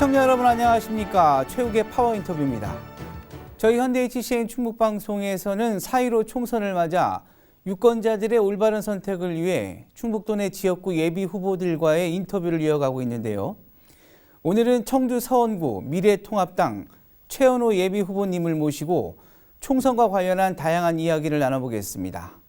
시청자 여러분 안녕하십니까. 최욱의 파워 인터뷰입니다. 저희 현대HCN 충북방송에서는 4.15 총선을 맞아 유권자들의 올바른 선택을 위해 충북도 내 지역구 예비 후보들과의 인터뷰를 이어가고 있는데요. 오늘은 청주 서원구 미래통합당 최연호 예비 후보님을 모시고 총선과 관련한 다양한 이야기를 나눠보겠습니다.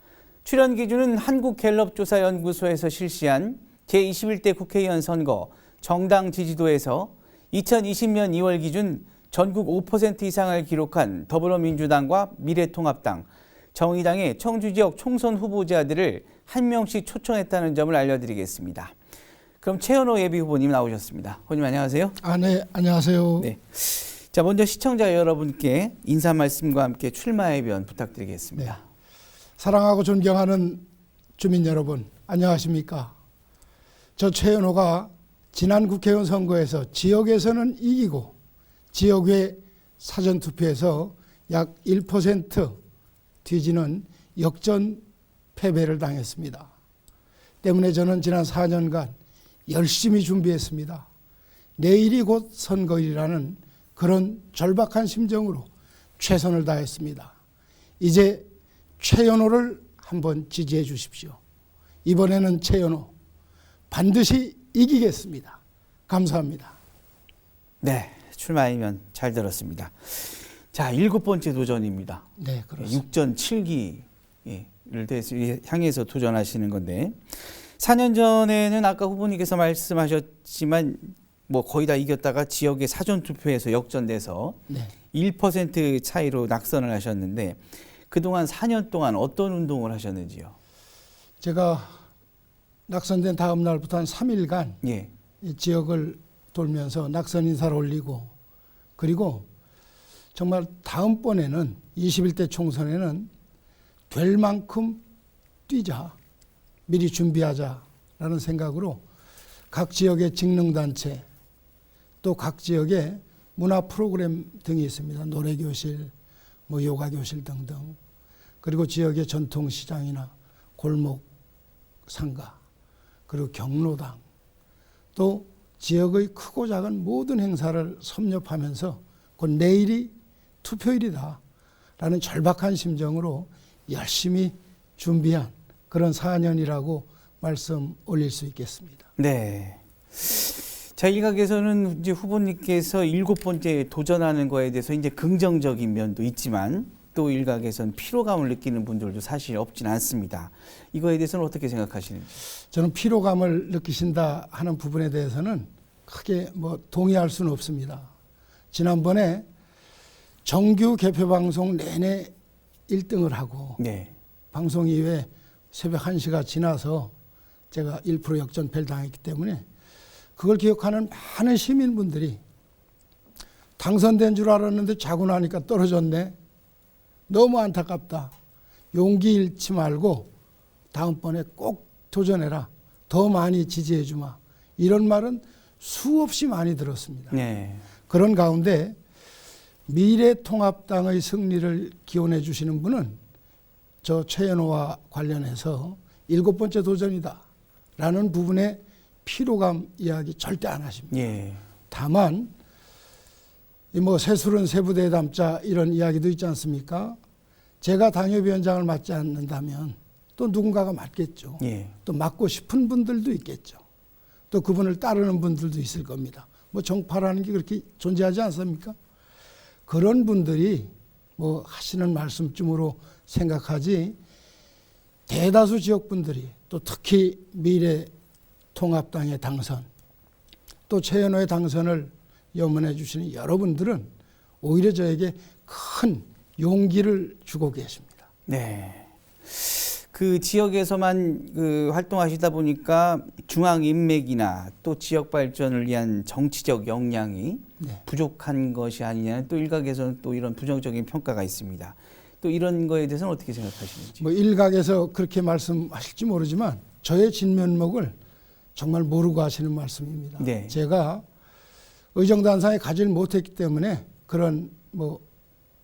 출연 기준은 한국갤럽조사연구소에서 실시한 제21대 국회의원 선거 정당 지지도에서 2020년 2월 기준 전국 5% 이상을 기록한 더불어민주당과 미래통합당, 정의당의 청주 지역 총선 후보자들을 한 명씩 초청했다는 점을 알려드리겠습니다. 그럼 최연호 예비 후보님 나오셨습니다. 후보님 안녕하세요. 네, 안녕하세요. 네. 자, 먼저 시청자 여러분께 인사 말씀과 함께 출마의 변 부탁드리겠습니다. 네. 사랑하고 존경하는 주민 여러분, 안녕하십니까? 저 최연호가 지난 국회의원 선거에서 지역에서는 이기고 지역외 사전투표에서 약 1% 뒤지는 역전 패배를 당했습니다. 때문에 저는 지난 4년간 열심히 준비했습니다. 내일이 곧 선거일이라는 그런 절박한 심정으로 최선을 다했습니다. 이제 최연호를 한번 지지해 주십시오. 이번에는 최연호 반드시 이기겠습니다. 감사합니다. 네, 출마이면 잘 들었습니다. 자, 7번째 도전입니다. 네, 그렇습니다. 6전 7기를 향해서 도전하시는 건데 4년 전에는 아까 후보님께서 말씀하셨지만 뭐 거의 다 이겼다가 지역의 사전투표에서 역전돼서 네. 1% 차이로 낙선을 하셨는데 그동안 4년 동안 어떤 운동을 하셨는지요? 제가 낙선된 다음 날부터 한 3일간 예. 이 지역을 돌면서 낙선 인사를 올리고 그리고 정말 다음번에는 21대 총선에는 될 만큼 뛰자, 미리 준비하자라는 생각으로 각 지역의 직능단체 또 각 지역의 문화 프로그램 등이 있습니다. 노래교실, 뭐 요가교실 등등 그리고 지역의 전통시장이나 골목 상가 그리고 경로당 또 지역의 크고 작은 모든 행사를 섭렵하면서 곧 내일이 투표일이다 라는 절박한 심정으로 열심히 준비한 그런 4년이라고 말씀 올릴 수 있겠습니다. 네. 자, 일각에서는 이제 후보님께서 7번째 도전하는 거에 대해서 이제 긍정적인 면도 있지만 또 일각에서는 피로감을 느끼는 분들도 사실 없진 않습니다. 이거에 대해서는 어떻게 생각하시는지? 저는 피로감을 느끼신다 하는 부분에 대해서는 크게 동의할 수는 없습니다. 지난번에 정규 개표 방송 내내 1등을 하고 네. 방송 이후에 새벽 1시가 지나서 제가 1% 역전패를 당했기 때문에 그걸 기억하는 많은 시민분들이 당선된 줄 알았는데 자고 나니까 떨어졌네. 너무 안타깝다. 용기 잃지 말고 다음번에 꼭 도전해라. 더 많이 지지해 주마. 이런 말은 수없이 많이 들었습니다. 네. 그런 가운데 미래통합당의 승리를 기원해 주시는 분은 저 최연호와 관련해서 7번째 도전이다 라는 부분에 피로감 이야기 절대 안 하십니다. 예. 다만 새술은 세부대에 담자 이런 이야기도 있지 않습니까? 제가 당협위원장을 맡지 않는다면 또 누군가가 맡겠죠. 예. 또 맡고 싶은 분들도 있겠죠. 또 그분을 따르는 분들도 있을 겁니다. 정파라는 게 그렇게 존재하지 않습니까? 그런 분들이 하시는 말씀쯤으로 생각하지 대다수 지역분들이 또 특히 미래통합당의 당선 또 최연호의 당선을 염원해 주시는 여러분들은 오히려 저에게 큰 용기를 주고 계십니다. 네. 그 지역에서만 활동하시다 보니까 중앙 인맥이나 또 지역 발전을 위한 정치적 역량이 네. 부족한 것이 아니냐는 또 일각에서는 또 이런 부정적인 평가가 있습니다. 또 이런 거에 대해서는 어떻게 생각하시는지? 일각에서 그렇게 말씀하실지 모르지만 저의 진면목을 정말 모르고 하시는 말씀입니다. 네. 제가 의정단상에 가지를 못했기 때문에 그런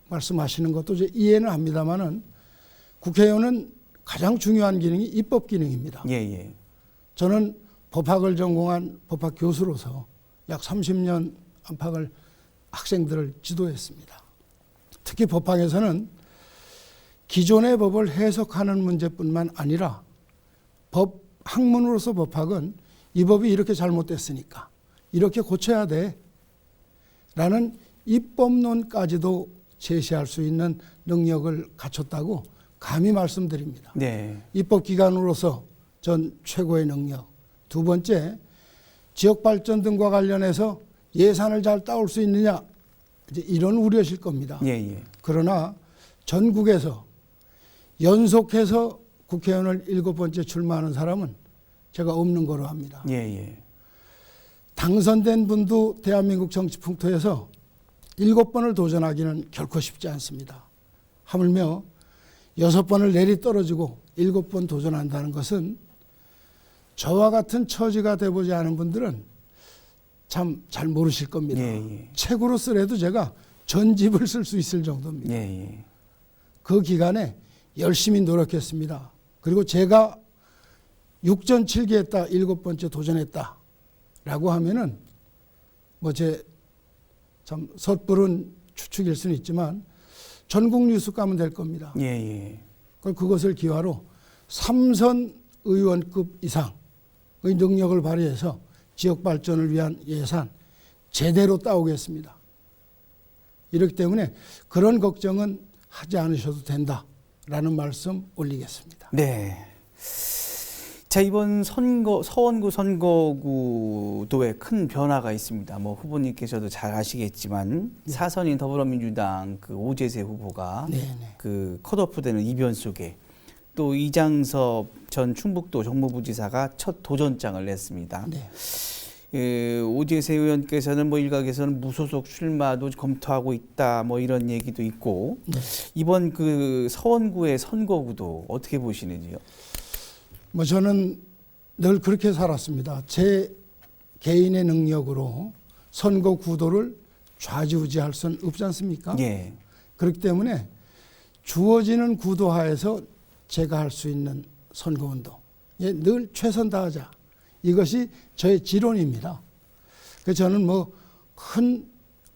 말씀하시는 것도 이해는 합니다만은 국회의원은 가장 중요한 기능이 입법 기능입니다. 예. 저는 법학을 전공한 법학 교수로서 약 30년 안팎을 학생들을 지도했습니다. 특히 법학에서는 기존의 법을 해석하는 문제뿐만 아니라 학문으로서 법학은 이 법이 이렇게 잘못됐으니까 이렇게 고쳐야 돼 라는 입법론까지도 제시할 수 있는 능력을 갖췄다고 감히 말씀드립니다. 네. 입법기관으로서 전 최고의 능력. 두 번째, 지역발전 등과 관련해서 예산을 잘 따올 수 있느냐, 이제 이런 우려실 겁니다. 예, 예. 그러나 전국에서 연속해서 국회의원을 7번째 출마하는 사람은 제가 없는 거로 합니다. 예, 예. 당선된 분도 대한민국 정치 풍토에서 7번을 도전하기는 결코 쉽지 않습니다. 하물며 6번을 내리 떨어지고 7번 도전한다는 것은 저와 같은 처지가 돼보지 않은 분들은 참 잘 모르실 겁니다. 예, 예. 책으로 쓰래도 제가 전집을 쓸 수 있을 정도입니다. 예, 예. 그 기간에 열심히 노력했습니다. 그리고 제가 6전 7기 했다, 7번째 도전했다 라고 하면은 뭐 제 참 섣부른 추측일 수는 있지만 전국 뉴스 가면 될 겁니다. 예, 예. 그것을 기화로 3선 의원급 이상의 능력을 발휘해서 지역 발전을 위한 예산 제대로 따오겠습니다. 이렇기 때문에 그런 걱정은 하지 않으셔도 된다라는 말씀 올리겠습니다. 네. 자, 이번 서원구 선거구도에 큰 변화가 있습니다. 뭐 후보님께서도 잘 아시겠지만 사선인 더불어민주당 그 오재세 후보가 네네. 그 컷오프되는 이변 속에 또 이장섭 전 충북도 정무부지사가 첫 도전장을 냈습니다. 네. 오재세 의원께서는 뭐 일각에서는 무소속 출마도 검토하고 있다, 뭐 이런 얘기도 있고 네. 이번 그 서원구의 선거구도 어떻게 보시는지요? 뭐 저는 늘 그렇게 살았습니다. 제 개인의 능력으로 선거 구도를 좌지우지할 수는 없지 않습니까? 예. 그렇기 때문에 주어지는 구도 하에서 제가 할 수 있는 선거운동, 늘 최선 다하자. 이것이 저의 지론입니다. 그래서 저는 뭐 큰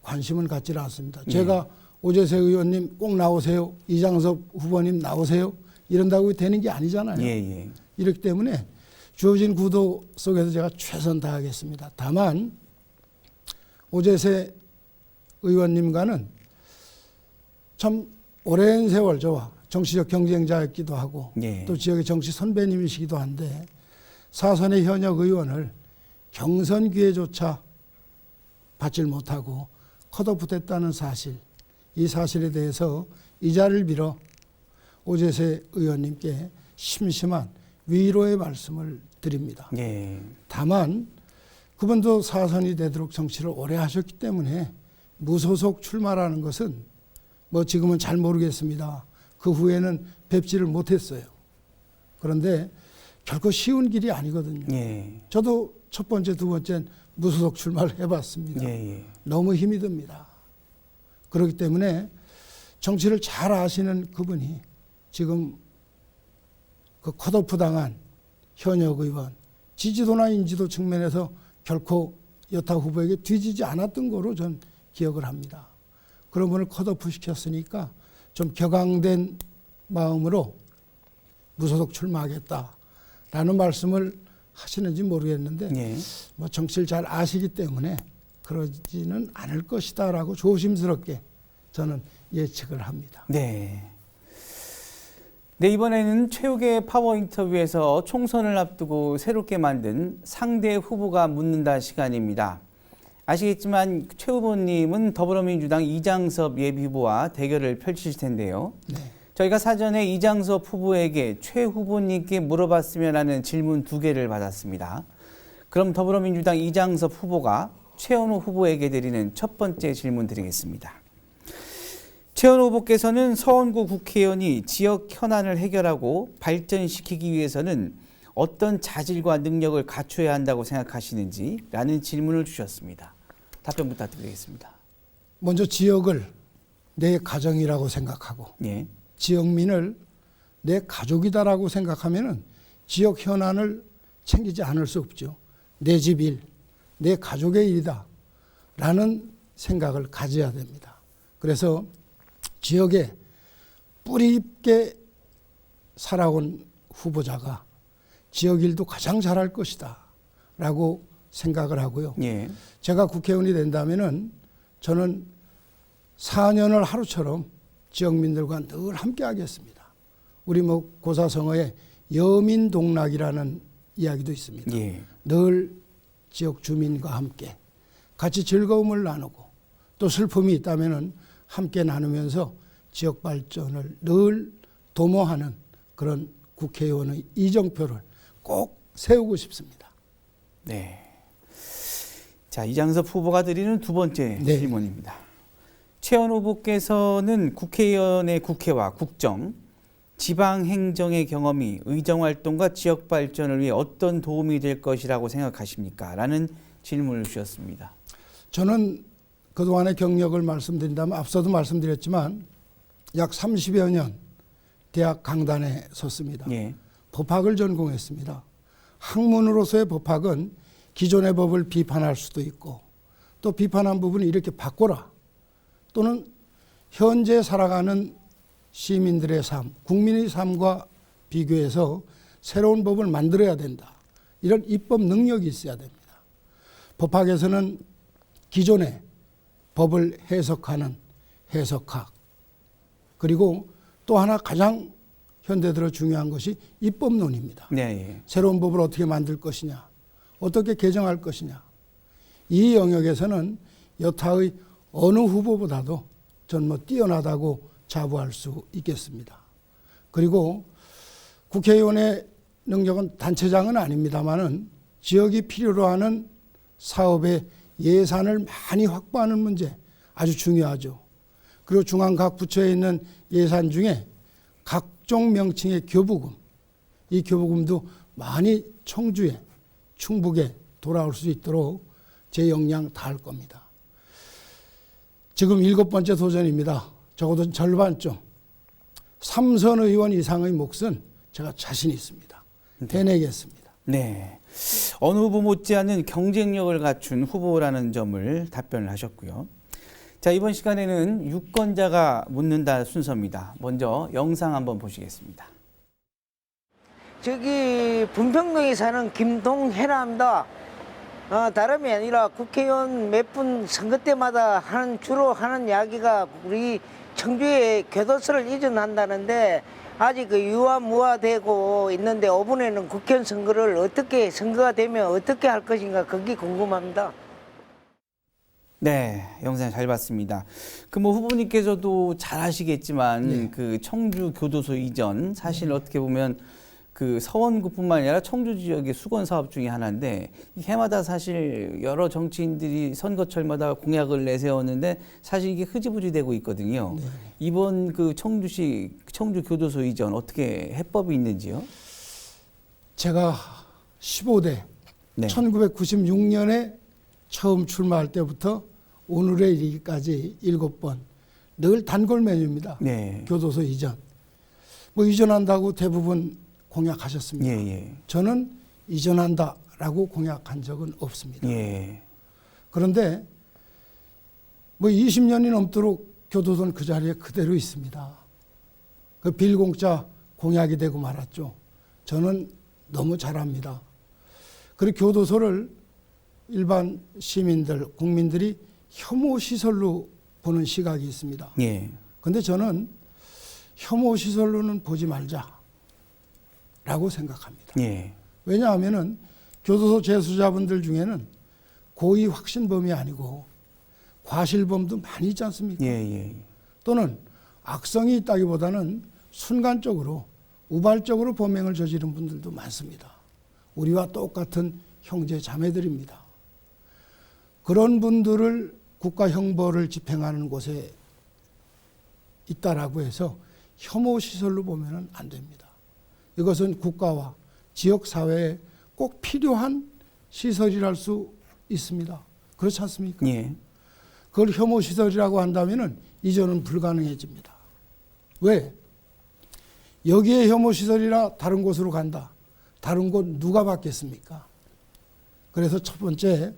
관심은 갖지 않습니다. 제가 오재세 의원님 꼭 나오세요, 이장섭 후보님 나오세요 이런다고 되는 게 아니잖아요. 예, 예. 이렇기 때문에 주어진 구도 속에서 제가 최선 다하겠습니다. 다만 오재세 의원님과는 참 오랜 세월 저와 정치적 경쟁자였기도 하고 예. 또 지역의 정치 선배님이시기도 한데 사선의 현역 의원을 경선 기회조차 받질 못하고 컷오프 됐다는 사실, 이 사실에 대해서 이 자리를 빌어 오재세 의원님께 심심한 위로의 말씀을 드립니다. 예. 다만 그분도 사선이 되도록 정치를 오래 하셨기 때문에 무소속 출마라는 것은 뭐 지금은 잘 모르겠습니다. 그 후에는 뵙지를 못했어요. 그런데 결코 쉬운 길이 아니거든요. 예. 저도 첫 번째, 두 번째는 무소속 출마를 해봤습니다. 예, 예. 너무 힘이 듭니다. 그렇기 때문에 정치를 잘 아시는 그분이 지금 그 컷오프 당한 현역 의원, 지지도나 인지도 측면에서 결코 여타 후보에게 뒤지지 않았던 거로 전 기억을 합니다. 그런 분을 컷오프 시켰으니까 좀 격앙된 마음으로 무소속 출마하겠다라는 말씀을 하시는지 모르겠는데 예. 뭐 정치를 잘 아시기 때문에 그러지는 않을 것이다라고 조심스럽게 저는 예측을 합니다. 네. 네, 이번에는 최욱의 파워 인터뷰에서 총선을 앞두고 새롭게 만든 상대 후보가 묻는다 시간입니다. 아시겠지만 최 후보님은 더불어민주당 이장섭 예비후보와 대결을 펼치실 텐데요. 네. 저희가 사전에 이장섭 후보에게 최 후보님께 물어봤으면 하는 질문 2개를 받았습니다. 그럼 더불어민주당 이장섭 후보가 최현호 후보에게 드리는 첫 번째 질문 드리겠습니다. 최현호 후보께서는 서원구 국회의원이 지역 현안을 해결하고 발전시키기 위해서는 어떤 자질과 능력을 갖춰야 한다고 생각하시는지 라는 질문을 주셨습니다. 답변 부탁드리겠습니다. 먼저 지역을 내 가정이라고 생각하고 예. 지역민을 내 가족이다라고 생각하면은 지역 현안을 챙기지 않을 수 없죠. 내 집 일, 내 가족의 일이다 라는 생각을 가져야 됩니다. 그래서 지역에 뿌리 있게 살아온 후보자가 지역 일도 가장 잘할 것이다 라고 생각을 하고요. 예. 제가 국회의원이 된다면은 저는 4년을 하루처럼 지역민들과 늘 함께 하겠습니다. 우리 뭐 고사성어에 여민동락이라는 이야기도 있습니다. 예. 늘 지역 주민과 함께 같이 즐거움을 나누고 또 슬픔이 있다면은 함께 나누면서 지역 발전을 늘 도모하는 그런 국회의원의 이정표를 꼭 세우고 싶습니다. 네. 자, 이장섭 후보가 드리는 두 번째 네. 질문입니다. 최원 후보께서는 국회의원의 국회와 국정, 지방 행정의 경험이 의정 활동과 지역 발전을 위해 어떤 도움이 될 것이라고 생각하십니까? 라는 질문을 주셨습니다. 저는 그동안의 경력을 말씀드린다면 앞서도 말씀드렸지만 약 30여 년 대학 강단에 섰습니다. 예. 법학을 전공했습니다. 학문으로서의 법학은 기존의 법을 비판할 수도 있고 또 비판한 부분을 이렇게 바꿔라 또는 현재 살아가는 시민들의 삶, 국민의 삶과 비교해서 새로운 법을 만들어야 된다. 이런 입법 능력이 있어야 됩니다. 법학에서는 기존의 법을 해석하는 해석학 그리고 또 하나 가장 현대 들어 중요한 것이 입법론입니다. 네. 예. 새로운 법을 어떻게 만들 것이냐, 어떻게 개정할 것이냐. 이 영역에서는 여타의 어느 후보보다도 전 뭐 뛰어나다고 자부할 수 있겠습니다. 그리고 국회의원의 능력은 단체장은 아닙니다만은 지역이 필요로 하는 사업의 예산을 많이 확보하는 문제 아주 중요하죠. 그리고 중앙 각 부처에 있는 예산 중에 각종 명칭의 교부금, 이 교부금도 많이 청주에, 충북에 돌아올 수 있도록 제 역량 다할 겁니다. 지금 7번째 도전입니다. 적어도 절반쯤. 3선 의원 이상의 몫은 제가 자신 있습니다. 해내겠습니다. 네. 어느 후보 못지않은 경쟁력을 갖춘 후보라는 점을 답변을 하셨고요. 자, 이번 시간에는 유권자가 묻는다 순서입니다. 먼저 영상 한번 보시겠습니다. 저기 분평동에 사는 김동혜랍니다. 다름이 아니라 국회의원 몇 분 선거 때마다 주로 하는 이야기가 우리 청주에 교도소를 이전한다는데 아직 그 유화무화되고 있는데 5분에는 국회의원 선거를 어떻게 선거가 되면 어떻게 할 것인가 그게 궁금합니다. 네, 영상 잘 봤습니다. 그 뭐 후보님께서도 잘 아시겠지만 네. 그 청주 교도소 이전 사실 어떻게 보면 그 서원구뿐만 아니라 청주 지역의 수건 사업 중에 하나인데 해마다 사실 여러 정치인들이 선거철마다 공약을 내세웠는데 사실 이게 흐지부지 되고 있거든요. 네. 이번 그 청주시 청주 교도소 이전 어떻게 해법이 있는지요? 제가 15대 네. 1996년에 처음 출마할 때부터 오늘에 이르기까지 7번 늘 단골 메뉴입니다. 네. 교도소 이전. 뭐 이전한다고 대부분 공약하셨습니다. 예, 예. 저는 이전한다라고 공약한 적은 없습니다. 예. 그런데 뭐 20년이 넘도록 교도소는 그 자리에 그대로 있습니다. 그 빌공짜 공약이 되고 말았죠. 저는 너무 잘합니다. 그리고 교도소를 일반 시민들, 국민들이 혐오 시설로 보는 시각이 있습니다. 예. 그런데 저는 혐오 시설로는 보지 말자라고 생각합니다. 예. 왜냐하면은 교도소 재수자분들 중에는 고의 확신범이 아니고 과실범도 많이 있지 않습니까? 예, 예. 또는 악성이 있다기보다는 순간적으로 우발적으로 범행을 저지른 분들도 많습니다. 우리와 똑같은 형제 자매들입니다. 그런 분들을 국가 형벌을 집행하는 곳에 있다라고 해서 혐오 시설로 보면은 안 됩니다. 이것은 국가와 지역 사회에 꼭 필요한 시설이랄 수 있습니다. 그렇지 않습니까? 예. 그걸 혐오 시설이라고 한다면은 이전은 불가능해집니다. 왜? 여기에 혐오 시설이라 다른 곳으로 간다. 다른 곳 누가 받겠습니까? 그래서 첫 번째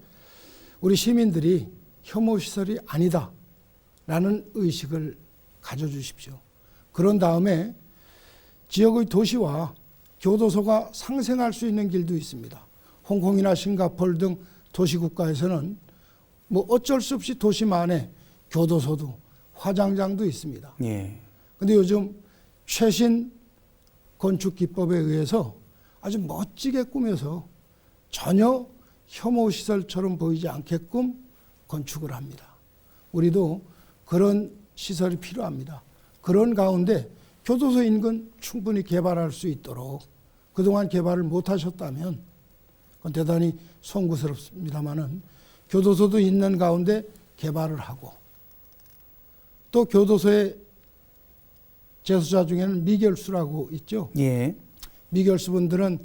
우리 시민들이 혐오시설이 아니다라는 의식을 가져주십시오. 그런 다음에 지역의 도시와 교도소가 상생할 수 있는 길도 있습니다. 홍콩이나 싱가포르 등 도시국가에서는 뭐 어쩔 수 없이 도시만의 교도소도 화장장도 있습니다. 예. 근데 요즘 최신 건축 기법에 의해서 아주 멋지게 꾸며서 전혀 혐오 시설처럼 보이지 않게끔 건축을 합니다. 우리도 그런 시설이 필요합니다. 그런 가운데 교도소 인근 충분히 개발할 수 있도록 그동안 개발을 못하셨다면 그건 대단히 송구스럽습니다마는 교도소도 있는 가운데 개발을 하고 또 교도소의 재소자 중에는 미결수라고 있죠. 예. 미결수분들은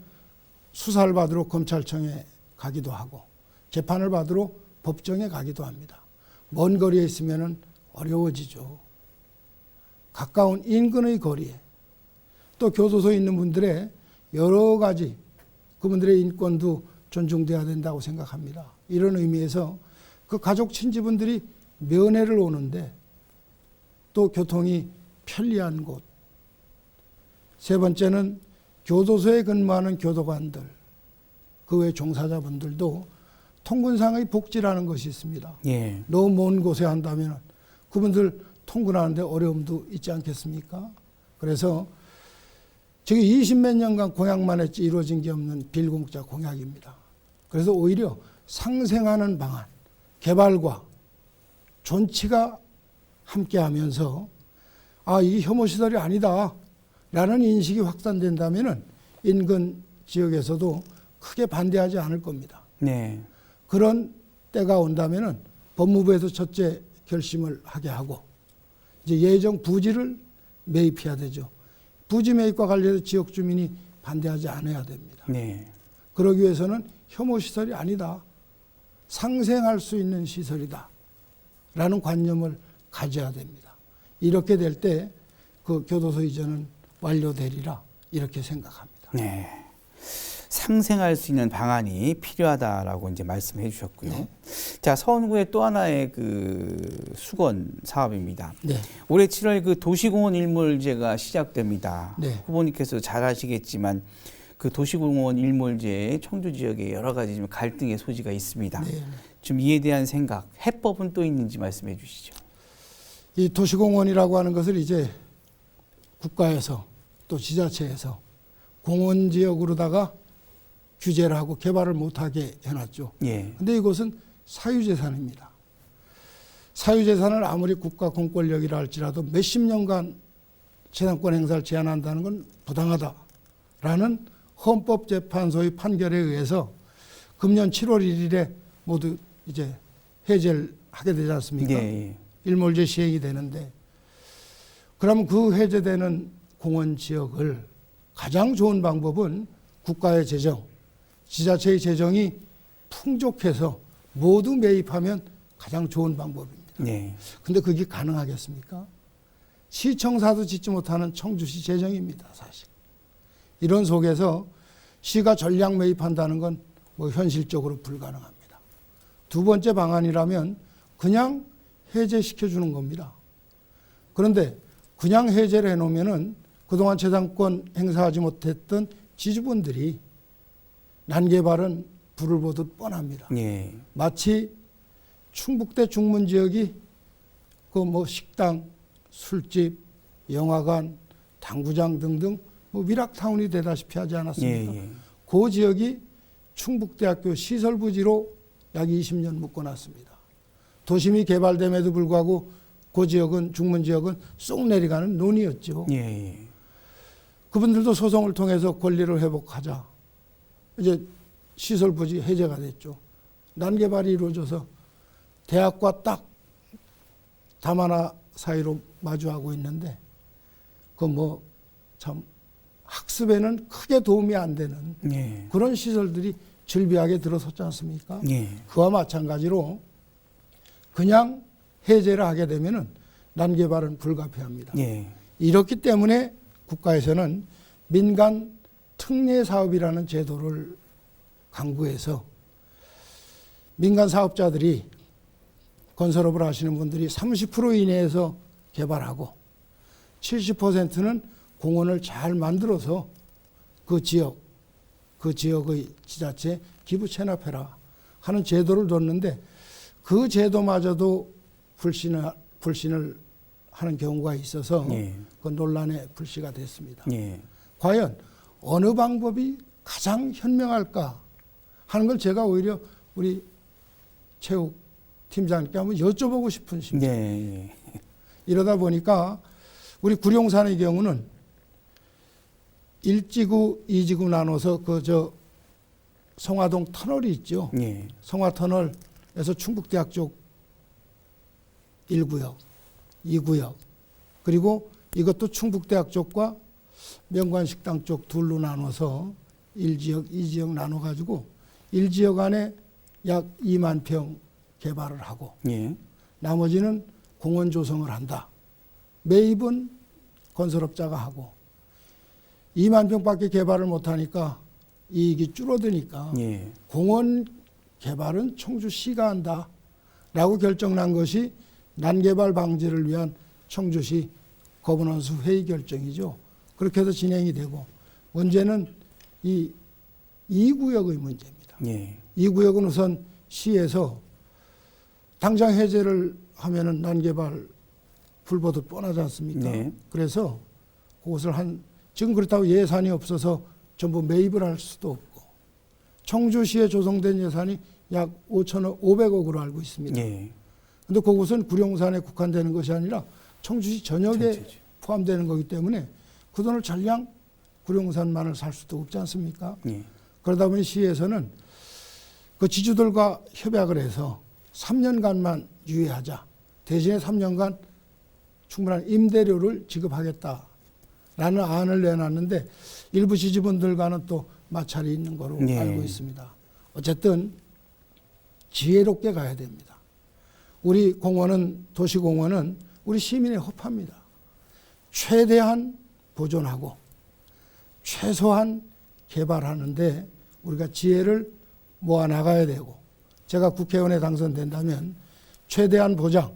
수사를 받으러 검찰청에 가기도 하고 재판을 받으러 법정에 가기도 합니다. 먼 거리에 있으면 어려워지죠. 가까운 인근의 거리에 또 교도소에 있는 분들의 여러 가지 그분들의 인권도 존중돼야 된다고 생각합니다. 이런 의미에서 그 가족 친지분들이 면회를 오는데 또 교통이 편리한 곳. 세 번째는 교도소에 근무하는 교도관들, 그 외 종사자분들도 통근상의 복지라는 것이 있습니다. 예. 너무 먼 곳에 한다면 그분들 통근하는데 어려움도 있지 않겠습니까? 그래서 저게 20몇 년간 공약만 했지 이루어진 게 없는 빌공짜 공약입니다. 그래서 오히려 상생하는 방안, 개발과 존치가 함께하면서 이게 혐오시설이 아니다 라는 인식이 확산된다면 인근 지역에서도 크게 반대하지 않을 겁니다. 네. 그런 때가 온다면 법무부에서 첫째 결심을 하게 하고 이제 예정 부지를 매입해야 되죠. 부지 매입과 관련해서 지역 주민이 반대하지 않아야 됩니다. 네. 그러기 위해서는 혐오시설이 아니다. 상생할 수 있는 시설이다. 라는 관념을 가져야 됩니다. 이렇게 될 때 그 교도소 이전은 완료되리라 이렇게 생각합니다. 네. 상생할 수 있는 방안이 필요하다라고 이제 말씀해 주셨고요. 네. 자, 서원구의 또 하나의 그 수건 사업입니다. 네. 올해 7월 그 도시공원 일몰제가 시작됩니다. 네. 후보님께서 잘 아시겠지만 그 도시공원 일몰제 청주 지역에 여러 가지 좀 갈등의 소지가 있습니다. 네. 좀 이에 대한 생각, 해법은 또 있는지 말씀해 주시죠. 이 도시공원이라고 하는 것을 이제 국가에서 또 지자체에서 공원지역으로다가 규제를 하고 개발을 못하게 해놨죠. 예. 근데 이곳은 사유재산입니다. 사유재산을 아무리 국가 공권력이라 할지라도 몇십 년간 재산권 행사를 제한한다는 건 부당하다라는 헌법재판소의 판결에 의해서 금년 7월 1일에 모두 이제 해제를 하게 되지 않습니까? 예. 일몰제 시행이 되는데 그러면 그 해제되는 공원 지역을 가장 좋은 방법은 국가의 재정, 지자체의 재정이 풍족해서 모두 매입하면 가장 좋은 방법입니다. 네. 근데 그게 가능하겠습니까? 시청사도 짓지 못하는 청주시 재정입니다, 사실. 이런 속에서 시가 전량 매입한다는 건 뭐 현실적으로 불가능합니다. 두 번째 방안이라면 그냥 해제시켜주는 겁니다. 그런데 그냥 해제를 해놓으면은 그동안 재산권 행사하지 못했던 지주분들이 난개발은 불을 보듯 뻔합니다. 예. 마치 충북대 중문 지역이 그 뭐 식당, 술집, 영화관, 당구장 등등 뭐 위락타운이 되다시피 하지 않았습니까? 예. 그 지역이 충북대학교 시설부지로 약 20년 묶어놨습니다. 도심이 개발됨에도 불구하고 그 지역은 중문 지역은 쏙 내려가는 논이었죠. 예. 그분들도 소송을 통해서 권리를 회복하자. 이제 시설부지 해제가 됐죠. 난개발이 이루어져서 대학과 딱 담 하나 사이로 마주하고 있는데 그 뭐 참 학습에는 크게 도움이 안 되는 예. 그런 시설들이 즐비하게 들어섰지 않습니까? 예. 그와 마찬가지로 그냥 해제를 하게 되면은 난개발은 불가피합니다. 예. 이렇기 때문에 국가에서는 민간 특례 사업이라는 제도를 강구해서 민간 사업자들이 건설업을 하시는 분들이 30% 이내에서 개발하고 70%는 공원을 잘 만들어서 그 지역의 지자체 기부 체납해라 하는 제도를 뒀는데 그 제도마저도 불신을 하는 경우가 있어서 예. 그 논란의 불씨가 됐습니다. 예. 과연 어느 방법이 가장 현명할까 하는 걸 제가 오히려 우리 체육 팀장님께 한번 여쭤보고 싶은 심정. 예. 이러다 보니까 우리 구룡산의 경우는 1지구, 2지구 나눠서 성화동 터널이 있죠. 예. 성화터널에서 충북대학 쪽 1구역, 2구역, 그리고 이것도 충북대학 쪽과 명관식당 쪽 둘로 나눠서 1지역, 2지역 나눠가지고 1지역 안에 약 2만 평 개발을 하고 예. 나머지는 공원 조성을 한다. 매입은 건설업자가 하고 2만 평밖에 개발을 못하니까 이익이 줄어드니까 예. 공원 개발은 청주시가 한다 라고 결정난 것이 난개발 방지를 위한 청주시 거버넌스 회의 결정이죠. 그렇게 해서 진행이 되고 문제는 이 2구역의 문제입니다. 예. 2구역은 우선 시에서 당장 해제를 하면은 난개발 불보듯 뻔하지 않습니까? 네. 그래서 그것을 지금 그렇다고 예산이 없어서 전부 매입을 할 수도 없고 청주시에 조성된 예산이 약 500억으로 알고 있습니다. 예. 근데 그것은 구룡산에 국한되는 것이 아니라 청주시 전역에 전체죠. 포함되는 거기 때문에 그 돈을 전량 구룡산만을 살 수도 없지 않습니까? 예. 그러다 보니 시에서는 그 지주들과 협약을 해서 3년간만 유예하자. 대신에 3년간 충분한 임대료를 지급하겠다라는 안을 내놨는데 일부 지주분들과는 또 마찰이 있는 거로 예. 알고 있습니다. 어쨌든 지혜롭게 가야 됩니다. 우리 공원은 도시공원은 우리 시민의 허파입니다. 최대한 보존하고 최소한 개발하는데 우리가 지혜를 모아 나가야 되고 제가 국회의원에 당선된다면 최대한 보장,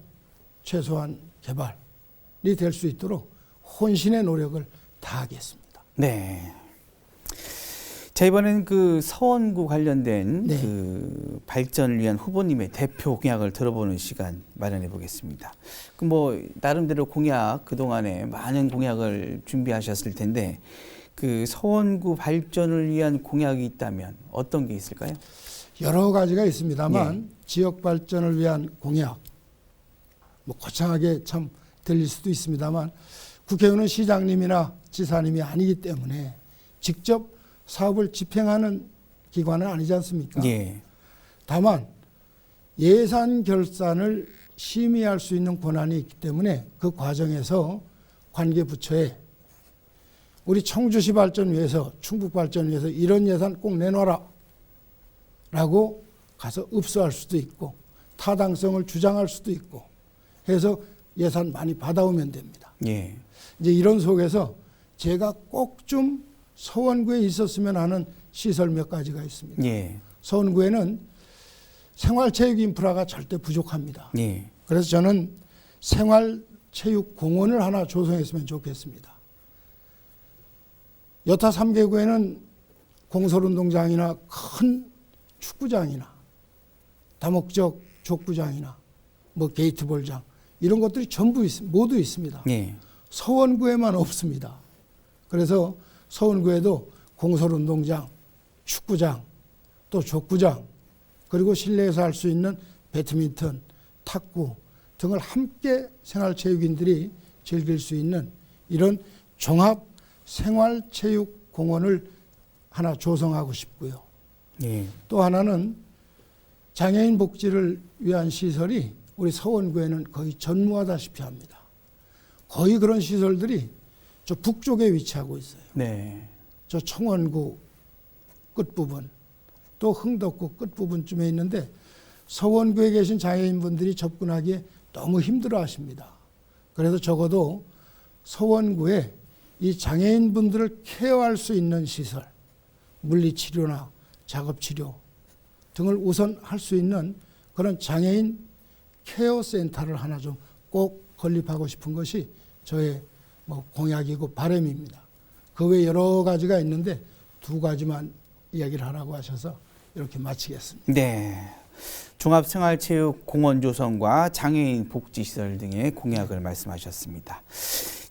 최소한 개발이 될 수 있도록 혼신의 노력을 다하겠습니다. 네. 자, 이번엔 그 서원구 관련된 네. 그 발전을 위한 후보님의 대표 공약을 들어보는 시간 마련해 보겠습니다. 그 뭐 나름대로 공약 그동안에 많은 공약을 준비하셨을 텐데 그 서원구 발전을 위한 공약이 있다면 어떤 게 있을까요? 여러 가지가 있습니다만 지역 발전을 위한 공약, 뭐 거창하게 참 들릴 수도 있습니다만 국회의원은 시장님이나 지사님이 아니기 때문에 직접 사업을 집행하는 기관은 아니지 않습니까? 예. 다만 예산 결산을 심의할 수 있는 권한이 있기 때문에 그 과정에서 관계부처에 우리 청주시 발전 위해서 충북 발전 위해서 이런 예산 꼭 내놔라 라고 가서 읍소할 수도 있고 타당성을 주장할 수도 있고 해서 예산 많이 받아오면 됩니다. 예. 이제 이런 속에서 제가 꼭 좀 서원구에 있었으면 하는 시설 몇 가지가 있습니다. 예. 서원구에는 생활체육 인프라가 절대 부족합니다. 예. 그래서 저는 생활체육 공원을 하나 조성했으면 좋겠습니다. 여타 3개구에는 공설운동장이나 큰 축구장이나 다목적 족구장이나 뭐 게이트볼장 이런 것들이 전부 모두 있습니다. 예. 서원구에만 없습니다. 그래서 서원구에도 공설운동장, 축구장, 또 족구장, 그리고 실내에서 할 수 있는 배드민턴, 탁구 등을 함께 생활체육인들이 즐길 수 있는 이런 종합 생활체육공원을 하나 조성하고 싶고요. 예. 또 하나는 장애인 복지를 위한 시설이 우리 서원구에는 거의 전무하다시피 합니다. 거의 그런 시설들이 저 북쪽에 위치하고 있어요. 네. 저 청원구 끝부분 또 흥덕구 끝부분쯤에 있는데 서원구에 계신 장애인분들이 접근하기에 너무 힘들어 하십니다. 그래서 적어도 서원구에 이 장애인분들을 케어할 수 있는 시설, 물리치료나 작업치료 등을 우선 할 수 있는 그런 장애인 케어 센터를 하나 좀 꼭 건립하고 싶은 것이 저의 공약이고 바람입니다. 그 외에 여러 가지가 있는데 두 가지만 이야기를 하라고 하셔서 이렇게 마치겠습니다. 네. 종합생활체육공원 조성과 장애인 복지시설 등의 공약을 말씀하셨습니다.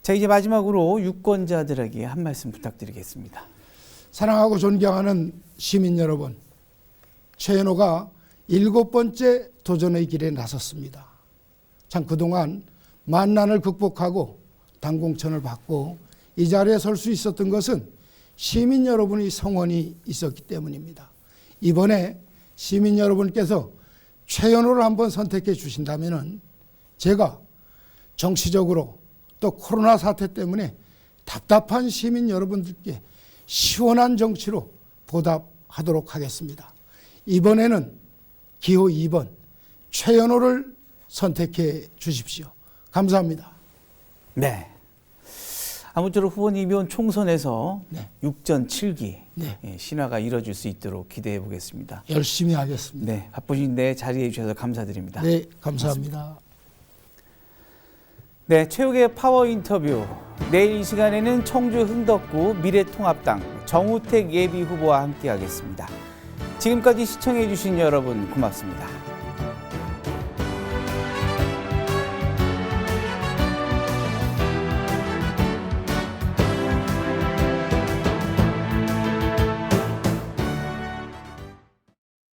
자, 이제 마지막으로 유권자들에게 한 말씀 부탁드리겠습니다. 사랑하고 존경하는 시민 여러분, 최현호가 7번째 도전의 길에 나섰습니다. 참 그동안 만난을 극복하고 당공천을 받고 이 자리에 설 수 있었던 것은 시민 여러분의 성원이 있었기 때문입니다. 이번에 시민 여러분께서 최현호를 한번 선택해 주신다면 제가 정치적으로 또 코로나 사태 때문에 답답한 시민 여러분들께 시원한 정치로 보답하도록 하겠습니다. 이번에는 기호 2번 최현호를 선택해 주십시오. 감사합니다. 네. 아무쪼록 후보님이 온 총선에서 네. 6전 7기 네. 신화가 이뤄질 수 있도록 기대해 보겠습니다. 열심히 하겠습니다. 네, 바쁘신데 자리해 주셔서 감사드립니다. 네, 감사합니다. 네, 최욱의 파워 인터뷰. 내일 이 시간에는 청주 흥덕구 미래통합당 정우택 예비후보와 함께하겠습니다. 지금까지 시청해 주신 여러분 고맙습니다.